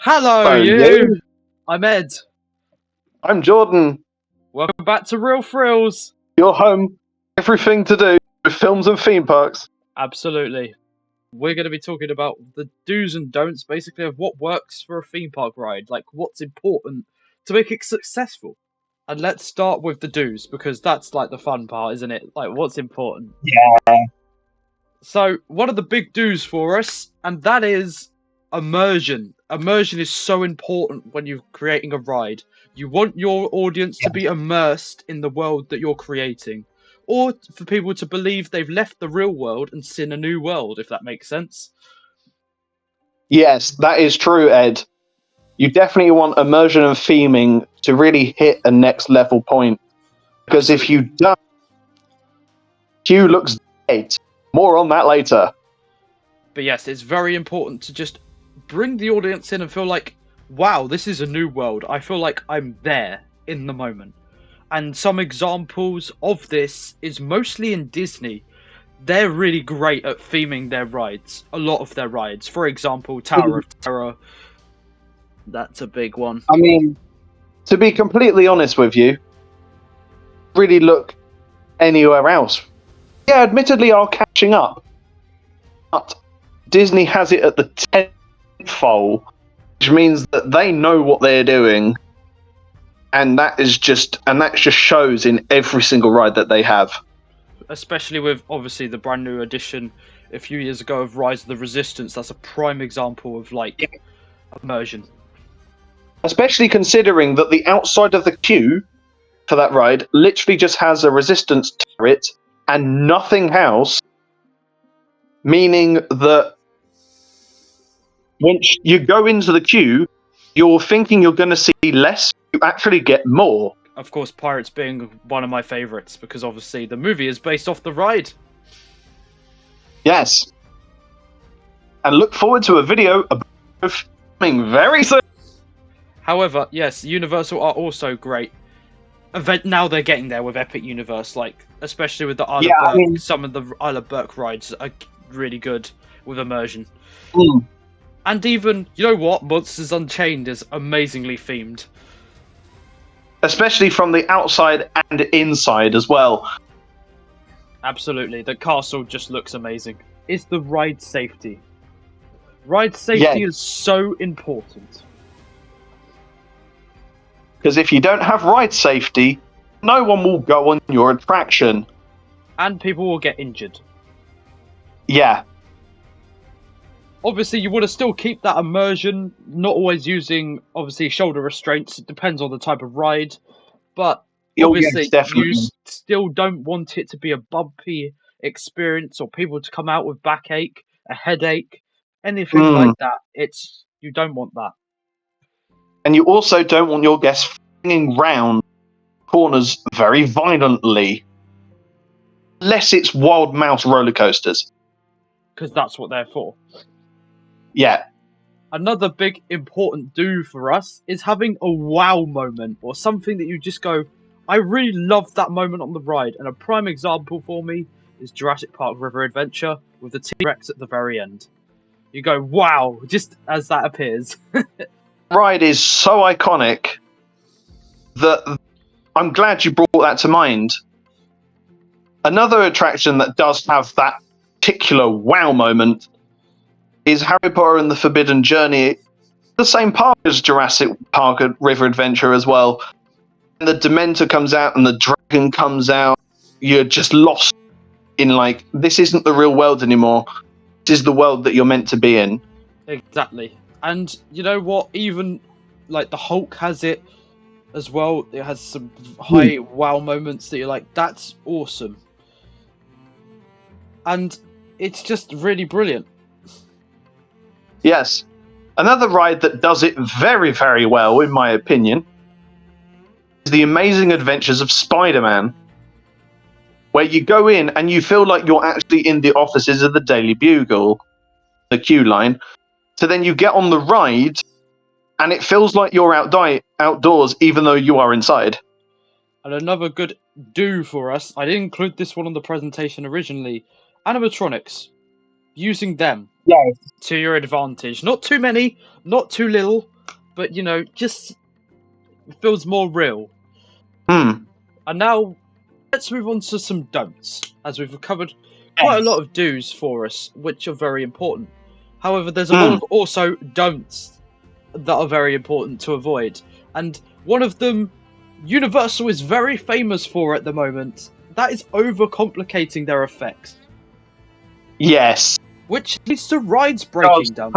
Hello, Hello, you! you. I'm Ed. I'm Jordan. Welcome back to Real Thrills. Your home, everything to do with films and theme parks. Absolutely. We're going to be talking about the do's and don'ts, basically, of what works for a theme park ride, like what's important to make it successful. And let's start with the do's, because that's like the fun part, isn't it? Like, what's important. Yeah. So, one of the big do's for us, and that is immersion. Immersion is so important when you're creating a ride. You want your audience to be immersed in the world that you're creating, or for people to believe they've left the real world and seen a new world, if that makes sense. Yes, that is true, Ed. You definitely want immersion and theming to really hit a next level point. Because if you Absolutely. don't, Q looks dead. More on that later. But yes, it's very important to just bring the audience in and feel like, wow, this is a new world. I feel like I'm there in the moment. And some examples of this is mostly in Disney. They're really great at theming their rides, a lot of their rides. For example, Tower of Terror. That's a big one. I mean, to be completely honest with you, really look anywhere else. Yeah, admittedly, are catching up, but Disney has it at the tenfold, which means that they know what they're doing, and that just shows in every single ride that they have. Especially with obviously the brand new edition a few years ago of Rise of the Resistance. That's a prime example of like immersion. Especially considering that the outside of the queue for that ride literally just has a resistance turret and nothing else, meaning that once you go into the queue, you're thinking you're going to see less, you actually get more. Of course, Pirates being one of my favourites because obviously the movie is based off the ride. Yes. And look forward to a video about filming very soon. However, yes, Universal are also great. Now they're getting there with Epic Universe, like especially with the Isle Yeah, of Berk. I mean, Some of the Isle of Berk rides are really good with immersion. mm, And even, you know what? Monsters Unchained is amazingly themed. especially from the outside and inside as well. Absolutely, the castle just looks amazing. Is the ride safety. Ride Yeah, safety is so important. because if you don't have ride safety, no one will go on your attraction. And people will get injured. Yeah, Obviously, you want to still keep that immersion, not always using, obviously, shoulder restraints. It depends on the type of ride. But oh yes, obviously, you definitely. still don't want it to be a bumpy experience or people to come out with backache, a headache, anything Mm. like that. You don't want that. And you also don't want your guests flinging round corners very violently, unless it's wild mouse roller coasters. Because that's what they're for. Yeah, Another big important do for us is having a wow moment or something that you just go, I really love that moment on the ride. And a prime example for me is Jurassic Park River Adventure with the T-Rex at the very end. You go, wow, just as that appears. ride is so iconic that I'm glad you brought that to mind. Another attraction that does have that particular wow moment is Harry Potter and the Forbidden Journey. The same park as Jurassic Park at River Adventure as well. And the Dementor comes out and the dragon comes out. You're just lost in like, this isn't the real world anymore. This is the world that you're meant to be in. Exactly. And you know what? Even like the Hulk has it as well. It has some high wow moments that you're like, that's awesome. And it's just really brilliant. Yes. Another ride that does it very, very well, in my opinion, is The Amazing Adventures of Spider-Man, where you go in and you feel like you're actually in the offices of the Daily Bugle, the queue line. So then you get on the ride and it feels like you're outdoors even though you are inside. And another good do for us, I didn't include this one on the presentation originally, animatronics. Using them. Yeah. to your advantage. Not too many, not too little, but just feels more real. Hmm. And now let's move on to some don'ts, as we've covered quite a lot of do's for us, which are very important. However, there's a lot of also don'ts that are very important to avoid. And one of them, Universal is very famous for at the moment. That is overcomplicating their effects. Yes. Which leads to rides breaking down.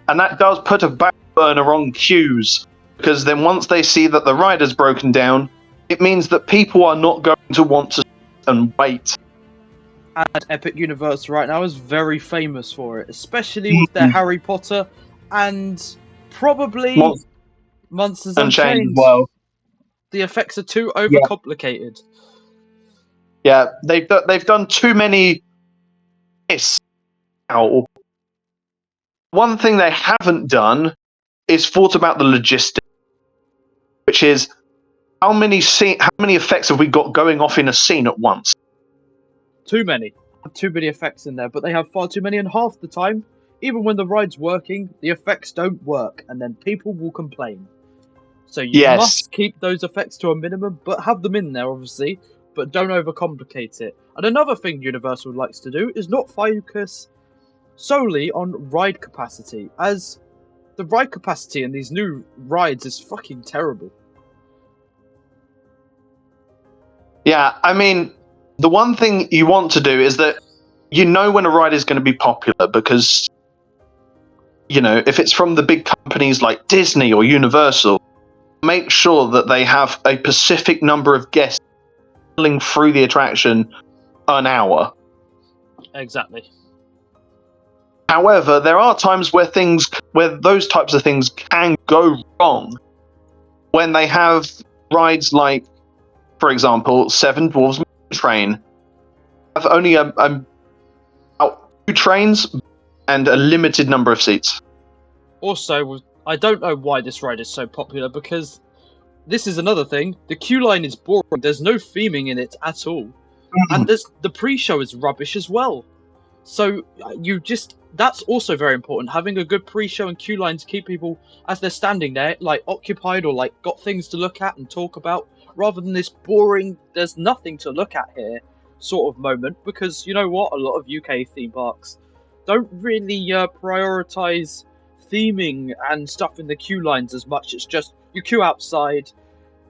And that does put a back burner on queues, because then once they see that the ride has broken down, it means that people are not going to want to sit and wait. And Epic Universe right now is very famous for it, especially with their Harry Potter and probably Monsters Unchained. Well, the effects are too overcomplicated. Yeah, they've done too many. Now, one thing they haven't done is thought about the logistics, which is how many effects have we got going off in a scene at once? Too many. Too many effects in there, but they have far too many, and half the time, even when the ride's working, the effects don't work, and then people will complain. So you must keep those effects to a minimum, but have them in there, obviously, but don't overcomplicate it. And another thing Universal likes to do is not focus solely on ride capacity, as the ride capacity in these new rides is fucking terrible. Yeah, I mean, the one thing you want to do is that when a ride is going to be popular, because if it's from the big companies like Disney or Universal, make sure that they have a specific number of guests traveling through the attraction an hour. Exactly. However, there are times where those types of things can go wrong. When they have rides like, for example, Seven Dwarfs Train, have only about 2 trains and a limited number of seats. Also, I don't know why this ride is so popular, because this is another thing. The queue line is boring. There's no theming in it at all. And the pre-show is rubbish as well. So that's also very important. Having a good pre-show and queue line to keep people, as they're standing there, like occupied or like got things to look at and talk about, rather than this boring, there's nothing to look at here sort of moment. Because you know what? A lot of UK theme parks don't really prioritize theming and stuff in the queue lines as much. It's just you queue outside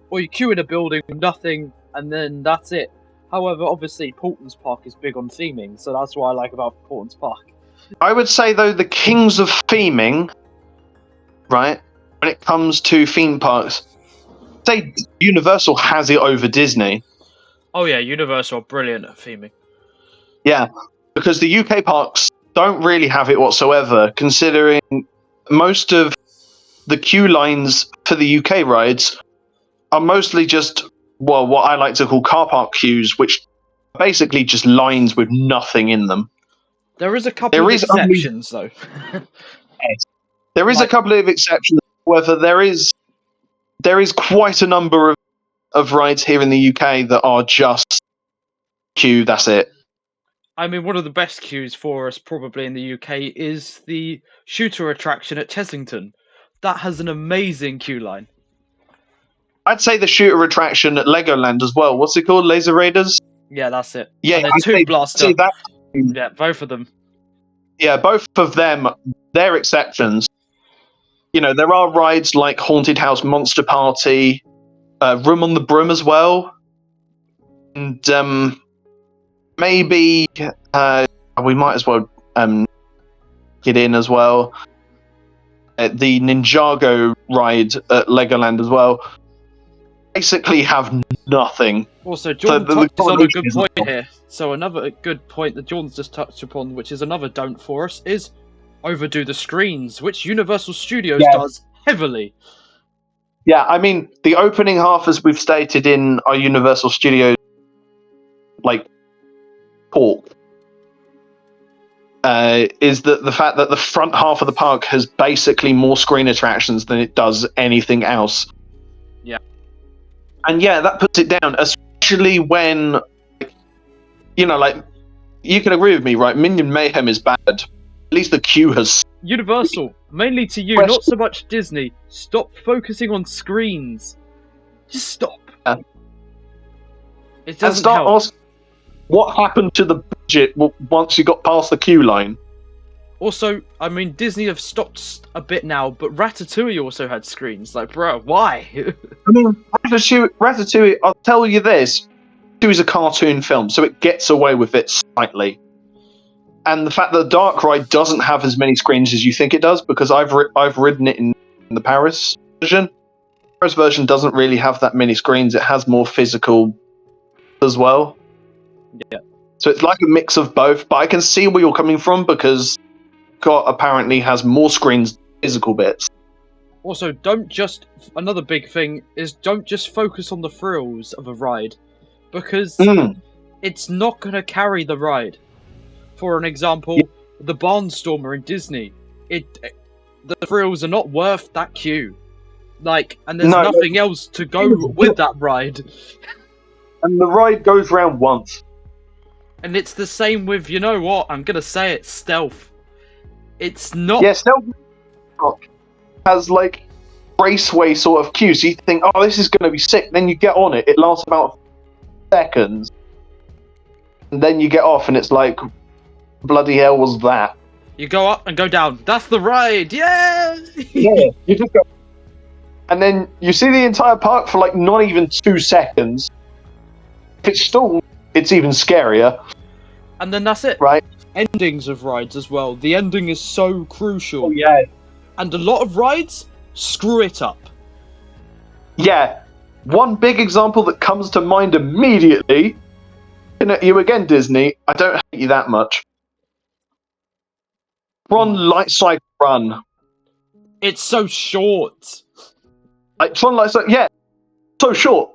or you queue in a building, nothing, and then that's it. However, obviously, Portland's Park is big on theming, so that's what I like about Portland's Park. I would say, though, the kings of theming, right, when it comes to theme parks, say Universal has it over Disney. Oh yeah, Universal are brilliant at theming. Yeah, because the UK parks don't really have it whatsoever, considering most of the queue lines for the UK rides are mostly just, well, what I like to call car park queues, which are basically just lines with nothing in them. There is a couple of exceptions, though. There is a couple of exceptions. However, there is quite a number of rides here in the UK that are just queue, that's it. I mean, one of the best queues for us probably in the UK is the shooter attraction at Chessington. That has an amazing queue line. I'd say the shooter attraction at Legoland as well. What's it called? Laser Raiders? Yeah, that's it. Yeah, and they're two blaster. That. Yeah, both of them. Yeah, both of them, they're exceptions. There are rides like Haunted House Monster Party, Room on the Broom as well, and maybe we might as well get in as well. The Ninjago ride at Legoland as well. Basically have nothing. Also, Jordan touches on a good point here. So another good point that Jordan's just touched upon, which is another don't for us, is overdo the screens, which Universal Studios does heavily. Yeah, I mean, the opening half, as we've stated in our Universal Studios, talk, is that the fact that the front half of the park has basically more screen attractions than it does anything else. Yeah. And yeah, that puts it down, especially when, you can agree with me, right? Minion Mayhem is bad, At least the queue has. Universal, mainly to you, not so much Disney. Stop focusing on screens. Just stop. It doesn't help. Asking what happened to the budget once you got past the queue line. Also, I mean, Disney have stopped a bit now, but Ratatouille also had screens. Like, bro, why? I mean, Ratatouille, I'll tell you this. Ratatouille is a cartoon film, so it gets away with it slightly. And the fact that the Dark Ride doesn't have as many screens as you think it does, because I've ridden it in the Paris version. The Paris version doesn't really have that many screens. It has more physical as well. Yeah. So it's like a mix of both, but I can see where you're coming from, because Epcot apparently has more screens than physical bits. Also, another big thing is don't just focus on the thrills of a ride, because it's not going to carry the ride. For an example, the Barnstormer in Disney, the thrills are not worth that queue. And there's nothing else to go with that ride. And the ride goes round once. And it's the same with, you know what, I'm going to say it, Stealth. It's not... Yeah, Stealth has, raceway sort of queue, so you think, oh, this is going to be sick. Then you get on it, it lasts about seconds. And then you get off, and it's like, bloody hell was that? You go up and go down. That's the ride! Yeah! Yeah, you just go... And then you see the entire park for, not even 2 seconds. If it's stalled, it's even scarier. And then that's it. Right. Endings of rides as well. The ending is so crucial. Oh, yeah. And a lot of rides screw it up. Yeah. One big example that comes to mind immediately, you again, Disney, I don't hate you that much. Tron Light Cycle Run. It's so short. Tron Light Cycle, yeah, so short.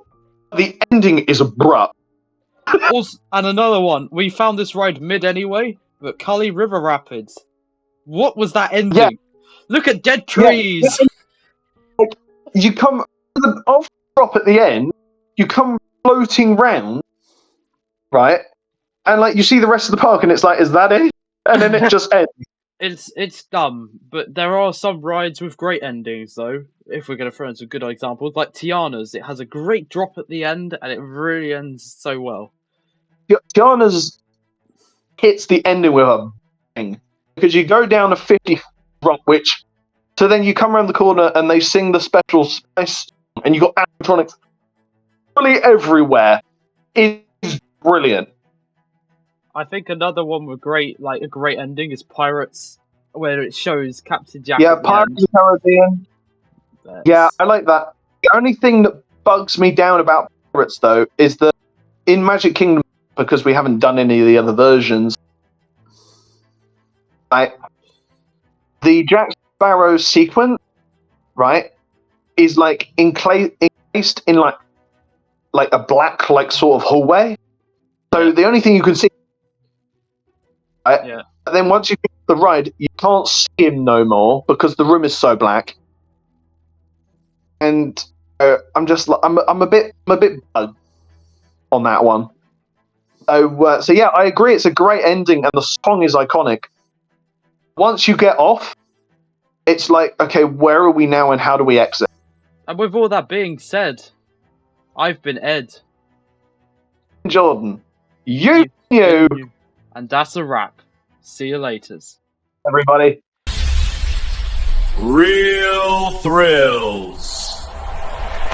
The ending is abrupt. Also, and another one, we found this ride mid anyway, but Cully River Rapids. What was that ending? Yeah. Look at dead trees! Yeah. You come off the drop at the end, you come floating round, right? And you see the rest of the park and it's like, is that it? And then it just ends. It's dumb, but there are some rides with great endings though. If we're going to throw in some good examples, like Tiana's, it has a great drop at the end, and it really ends so well. Tiana's hits the ending with a bang, because you go down a 50 drop, so then you come around the corner and they sing the special spice, and you got animatronics really everywhere. It's brilliant. I think another one with a great ending is Pirates, where it shows Captain Jack. Yeah, Pirates of the Caribbean. Yeah, I like that. The only thing that bugs me down about Pirates, though, is that in Magic Kingdom, because we haven't done any of the other versions, the Jack Sparrow sequence, right, is encased in a black sort of hallway. So the only thing you can see, right? Yeah. And then once you get the ride, you can't see him no more because the room is so black. And I'm a bit bugged on that one. So yeah, I agree. It's a great ending, and the song is iconic. Once you get off, it's like, okay, where are we now, and how do we exit? And with all that being said, I've been Ed. Jordan. You. And that's a wrap. See you later, everybody. Real thrills.